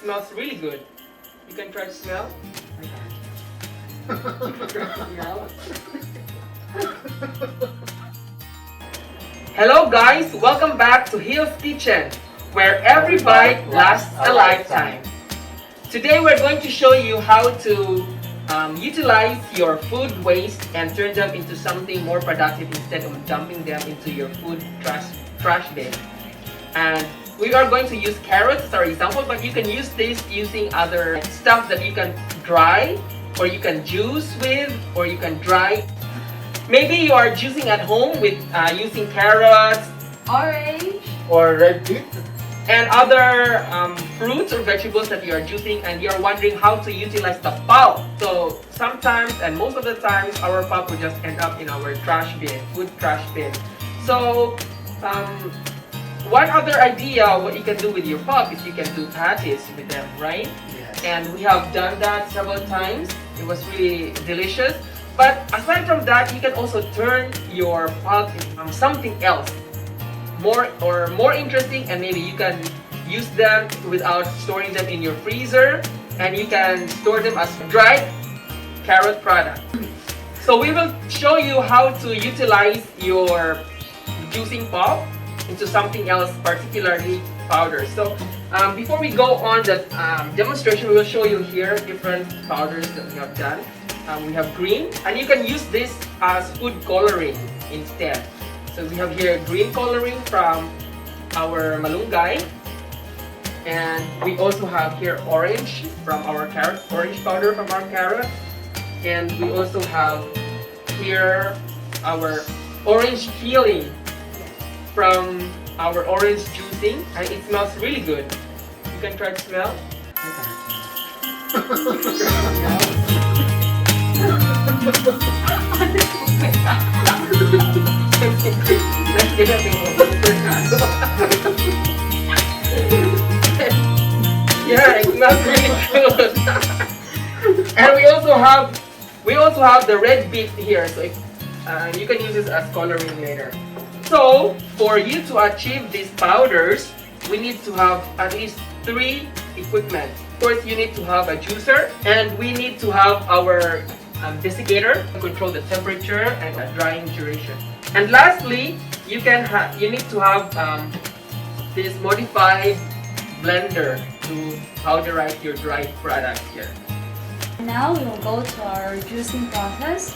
Smells really good. You can try to smell. Hello guys, welcome back to Hill's Kitchen, where every bite lasts a lifetime. Today we're going to show you how to utilize your food waste and turn them into something more productive instead of dumping them into your food trash bin. And we are going to use carrots as our example, but you can use this using other stuff that you can dry, or you can juice with, or you can dry. Maybe you are juicing at home with using carrots, Orange. or red beet. and other fruits or vegetables that you are juicing, and you're wondering how to utilize the pulp. So sometimes, and most of the times, our pulp will just end up in our trash bin, food trash bin. So one other idea what you can do with your pulp is you can do patties with them, right? Yes. And we have done that several times. It was really delicious. But aside from that, you can also turn your pulp into something else, more interesting, and maybe you can use them without storing them in your freezer, and you can store them as dried carrot product. So we will show you how to utilize your juicing pulp into something else, particularly powders. So before we go on the demonstration, we will show you here different powders that we have done. We have green, and you can use this as food coloring instead. So we have here green coloring from our malunggay, and we also have here orange from our carrot, orange powder from our carrot, and we also have here our orange peeling from our orange juicing, and it smells really good. You can try to smell. Let's give it Yeah, it smells really good. And we also have the red beet here, so if, you can use this as coloring later. So for you to achieve these powders, we need to have at least 3 equipment. First, you need to have a juicer, and we need to have our desiccator to control the temperature and the drying duration. And lastly, you need to have this modified blender to powderize your dried product here. Now we will go to our juicing process.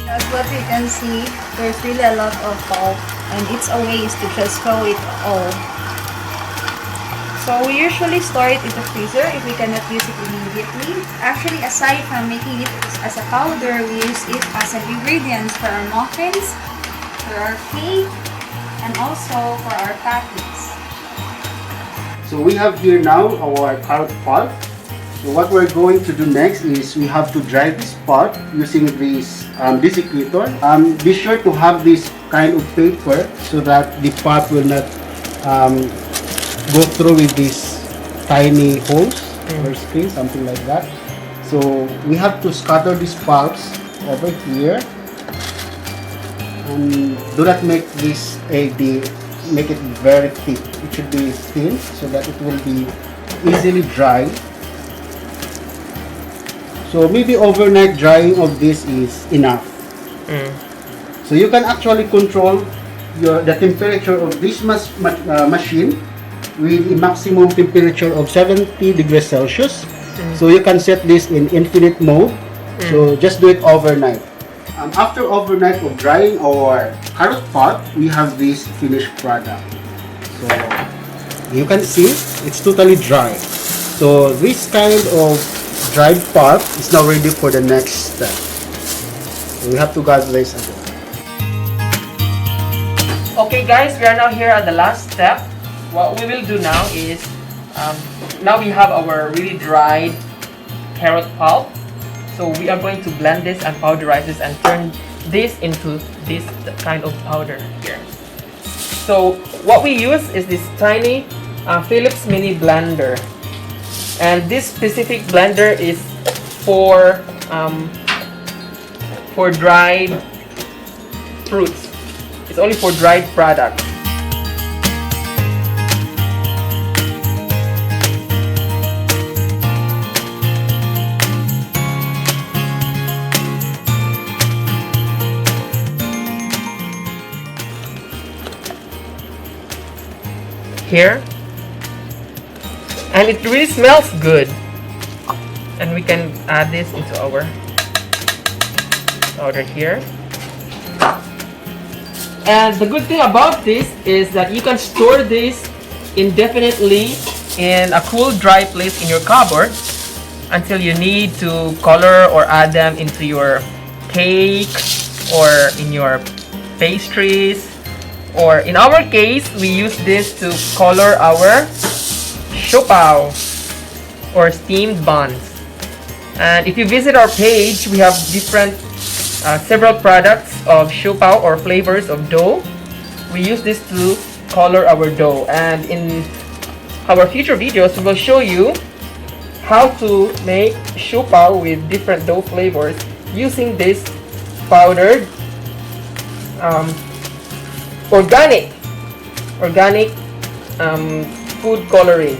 As what you can see, there's really a lot of pulp, and it's a waste to just throw it all. So we usually store it in the freezer if we cannot use it immediately. Actually, aside from making it as a powder, we use it as an ingredient for our muffins, for our cake, and also for our patties. So we have here now our carrot pulp. So what we're going to do next is we have to dry this pulp using this desiccator. Be sure to have this kind of paper so that the pulp will not go through with these tiny holes or screens, something like that. So we have to scatter these pulps over here, and do not make this make it very thick. It should be thin so that it will be easily dry. So maybe overnight drying of this is enough. So you can actually control the temperature of this machine with a maximum temperature of 70 degrees Celsius. So you can set this in infinite mode. So just do it overnight. After overnight of drying our carrot pulp, we have this finished product. So you can see it's totally dry. So this kind of dried pulp is now ready for the next step. So we have to galvanize again. Okay guys, we are now here at the last step. What we will do now is, now we have our really dried carrot pulp. So we are going to blend this and powderize this and turn this into this kind of powder here. So what we use is this tiny Philips mini blender. And this specific blender is for dried fruits. It's only for dried products. Here, and it really smells good, and we can add this into our powder here. And the good thing about this is that you can store this indefinitely in a cool, dry place in your cupboard until you need to color or add them into your cake or in your pastries. Or in our case, we use this to color our siopao or steamed buns. And if you visit our page, we have several products of siopao or flavors of dough. We use this to color our dough. And in our future videos, we will show you how to make siopao with different dough flavors using this powdered organic food coloring.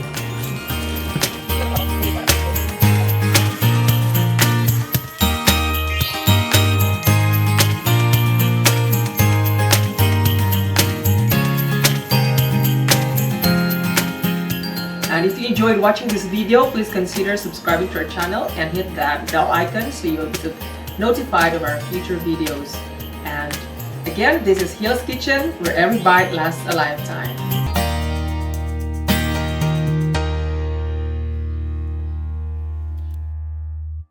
And if you enjoyed watching this video, please consider subscribing to our channel and hit that bell icon so you'll be notified of our future videos. And again, this is Hill's Kitchen, where every bite lasts a lifetime.